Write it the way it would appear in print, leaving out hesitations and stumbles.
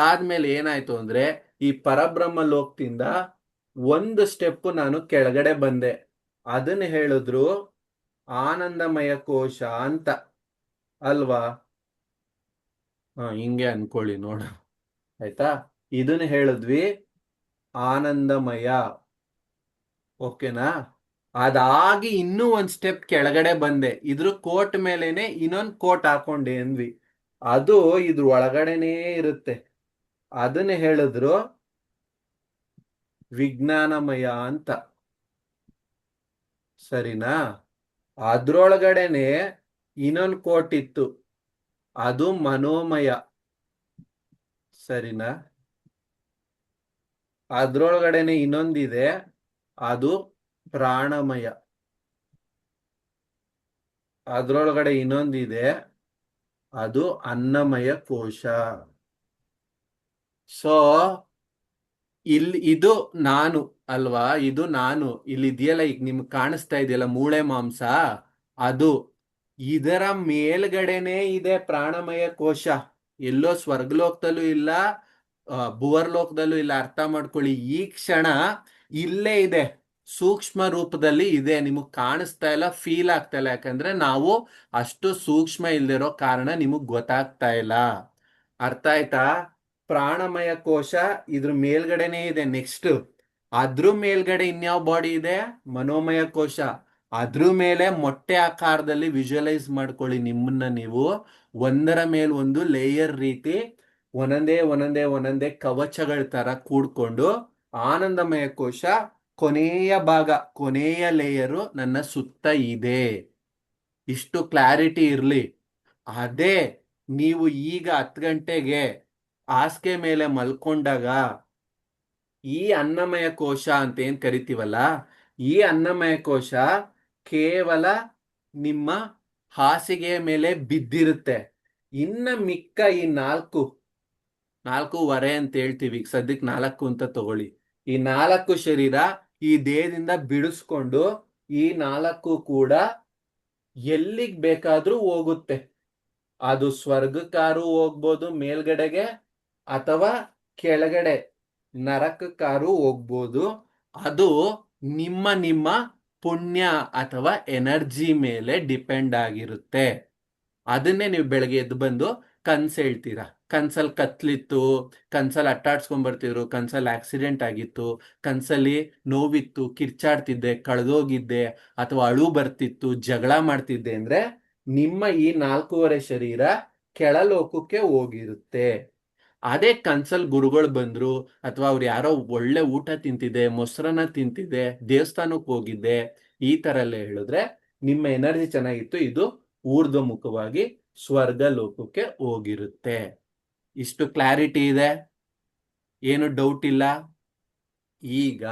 ಆದ್ಮೇಲೆ ಏನಾಯ್ತು ಅಂದ್ರೆ ಈ ಪರಬ್ರಹ್ಮ ಲೋಕದಿಂದ ಒಂದು ಸ್ಟೆಪ್ ನಾನು ಕೆಳಗಡೆ ಬಂದೆ. ಅದನ್ನ ಹೇಳಿದ್ರು ಆನಂದಮಯ ಕೋಶ ಅಂತ, ಅಲ್ವಾ? ಹಿಂಗೆ ಅನ್ಕೊಳ್ಳಿ ನೋಡ, ಆಯ್ತಾ? ಇದನ್ನ ಹೇಳಿದ್ವಿ ಆನಂದಮಯ, ಓಕೆನಾ? ಅದಾಗಿ ಇನ್ನೂ ಒಂದ್ ಸ್ಟೆಪ್ ಕೆಳಗಡೆ ಬಂದೆ, ಇದ್ರ ಕೋಟ್ ಮೇಲೇನೆ ಇನ್ನೊಂದು ಕೋಟ್ ಹಾಕೊಂಡೆ ಅಂದ್ವಿ. ಅದು ಇದ್ರ ಒಳಗಡೆನೇ ಇರುತ್ತೆ. ಅದನ್ನ ಹೇಳಿದ್ರು ವಿಜ್ಞಾನಮಯ ಅಂತ, ಸರಿನಾ? ಅದ್ರೊಳಗಡೆನೆ ಇನ್ನೊಂದು ಕೋಟ್ ಇತ್ತು, ಅದು ಮನೋಮಯ, ಸರಿನಾ? ಅದ್ರೊಳಗಡೆನೆ ಇನ್ನೊಂದಿದೆ, ಅದು ಪ್ರಾಣಮಯ. ಅದ್ರೊಳಗಡೆ ಇನ್ನೊಂದಿದೆ, ಅದು ಅನ್ನಮಯ ಕೋಶ. ಸೊ ಇದು ನಾನು, ಅಲ್ವಾ? ಇದು ನಾನು. ಇಲ್ಲಿ ಇದೆಯಲ್ಲ, ಈಗ ನಿಮ್ಗೆ ಕಾಣಿಸ್ತಾ ಇದೆಯಲ್ಲ ಮೂಳೆ ಮಾಂಸ, ಅದು. ಇದರ ಮೇಲ್ಗಡೆನೆ ಇದೆ ಪ್ರಾಣಮಯ ಕೋಶ. ಎಲ್ಲೋ ಸ್ವರ್ಗಲೋಕದಲ್ಲೂ ಇಲ್ಲ, ಭುವರ್ಲೋಕದಲ್ಲೂ ಇಲ್ಲ. ಅರ್ಥ ಮಾಡ್ಕೊಳ್ಳಿ, ಈ ಕ್ಷಣ ಇಲ್ಲೇ ಇದೆ, ಸೂಕ್ಷ್ಮ ರೂಪದಲ್ಲಿ ಇದೆ. ನಿಮಗ್ ಕಾಣಿಸ್ತಾ ಇಲ್ಲ, ಫೀಲ್ ಆಗ್ತಾ ಇಲ್ಲ, ಯಾಕಂದ್ರೆ ನಾವು ಅಷ್ಟು ಸೂಕ್ಷ್ಮ ಇಲ್ದಿರೋ ಕಾರಣ ನಿಮಗ್ ಗೊತ್ತಾಗ್ತಾ ಇಲ್ಲ. ಅರ್ಥ ಆಯ್ತಾ? ಪ್ರಾಣಮಯ ಕೋಶ ಇದ್ರ ಮೇಲ್ಗಡೆನೆ ಇದೆ. ನೆಕ್ಸ್ಟ್ ಅದ್ರ ಮೇಲ್ಗಡೆ ಇನ್ಯಾವ ಬಾಡಿ ಇದೆ? ಮನೋಮಯ ಕೋಶ. ಅದ್ರ ಮೇಲೆ ಮೊಟ್ಟೆ ಆಕಾರದಲ್ಲಿ ವಿಜುವಲೈಸ್ ಮಾಡ್ಕೊಳ್ಳಿ ನಿಮ್ಮನ್ನ ನೀವು, ಒಂದರ ಮೇಲ್ ಒಂದು ಲೇಯರ್ ರೀತಿ, ಒಂದೊಂದೇ ಒಂದೊಂದೇ ಒಂದೊಂದೇ ಕವಚಗಳ ತರ ಕೂಡ್ಕೊಂಡು ಆನಂದಮಯ ಕೋಶ ಕೊನೆಯ ಭಾಗ, ಕೊನೆಯ ಲೇಯರು ನನ್ನ ಸುತ್ತ ಇದೆ. ಇಷ್ಟು ಕ್ಲಾರಿಟಿ ಇರ್ಲಿ. ಅದೇ ನೀವು ಈಗ 10 ಗಂಟೆಗೆ ಹಾಸಿಗೆ ಮೇಲೆ ಮಲ್ಕೊಂಡಾಗ ಈ ಅನ್ನಮಯ ಕೋಶ ಅಂತ ಏನ್ ಕರಿತೀವಲ್ಲ, ಈ ಅನ್ನಮಯ ಕೋಶ ಕೇವಲ ನಿಮ್ಮ ಹಾಸಿಗೆಯ ಮೇಲೆ ಬಿದ್ದಿರುತ್ತೆ. ಇನ್ನ ಮಿಕ್ಕ ಈ ನಾಲ್ಕೂವರೆ ಅಂತ ಹೇಳ್ತೀವಿ, ಈಗ ಸದ್ಯಕ್ಕೆ 4 ಅಂತ ತಗೊಳ್ಳಿ. ಈ 4 ಶರೀರ ಈ ದೇಹದಿಂದ ಬಿಡಿಸ್ಕೊಂಡು ಈ 4 ಕೂಡ ಎಲ್ಲಿಗ್ ಬೇಕಾದ್ರೂ ಹೋಗುತ್ತೆ. ಅದು ಸ್ವರ್ಗಕ್ಕಾರು ಹೋಗ್ಬೋದು ಮೇಲ್ಗಡೆಗೆ, ಅಥವಾ ಕೆಳಗಡೆ ನರಕಕ್ಕಾರು ಹೋಗ್ಬೋದು. ಅದು ನಿಮ್ಮ ನಿಮ್ಮ ಪುಣ್ಯ ಅಥವಾ ಎನರ್ಜಿ ಮೇಲೆ ಡಿಪೆಂಡ್ ಆಗಿರುತ್ತೆ. ಅದನ್ನೇ ನೀವು ಬೆಳಗ್ಗೆ ಎದ್ದು ಬಂದು ಕನ್ಸು ಹೇಳ್ತೀರಾ. ಕನ್ಸಲ್ಲಿ ಕತ್ಲಿತ್ತು, ಕನ್ಸಲ್ಲಿ ಅಟ್ಟಾಡ್ಸ್ಕೊಂಡ್ ಬರ್ತಿದ್ರು, ಕನ್ಸಲ್ಲಿ ಆಕ್ಸಿಡೆಂಟ್ ಆಗಿತ್ತು, ಕನ್ಸಲ್ಲಿ ನೋವಿತ್ತು, ಕಿರ್ಚಾಡ್ತಿದ್ದೆ, ಕಳೆದೋಗಿದ್ದೆ, ಅಥವಾ ಅಳು ಬರ್ತಿತ್ತು, ಜಗಳ ಮಾಡ್ತಿದ್ದೆ ಅಂದ್ರೆ ನಿಮ್ಮ ಈ 4.5 ಶರೀರ ಕೆಳಲೋಕಕ್ಕೆ ಹೋಗಿರುತ್ತೆ. ಅದೇ ಕನ್ಸಲ್ ಗುರುಗಳು ಬಂದ್ರು, ಅಥವಾ ಅವ್ರು ಯಾರೋ ಒಳ್ಳೆ ಊಟ ತಿಂತಿದೆ, ಮೊಸರನ್ನ ತಿಂತಿದೆ, ದೇವಸ್ಥಾನಕ್ಕೆ ಹೋಗಿದ್ದೆ, ಈ ತರ ಎಲ್ಲ ಹೇಳಿದ್ರೆ ನಿಮ್ಮ ಎನರ್ಜಿ ಚೆನ್ನಾಗಿತ್ತು, ಇದು ಊರ್ಧ್ವಮುಖವಾಗಿ ಸ್ವರ್ಗ ಲೋಕಕ್ಕೆ ಹೋಗಿರುತ್ತೆ. ಇಷ್ಟು ಕ್ಲಾರಿಟಿ ಇದೆ, ಏನು ಡೌಟ್ ಇಲ್ಲ ಈಗ?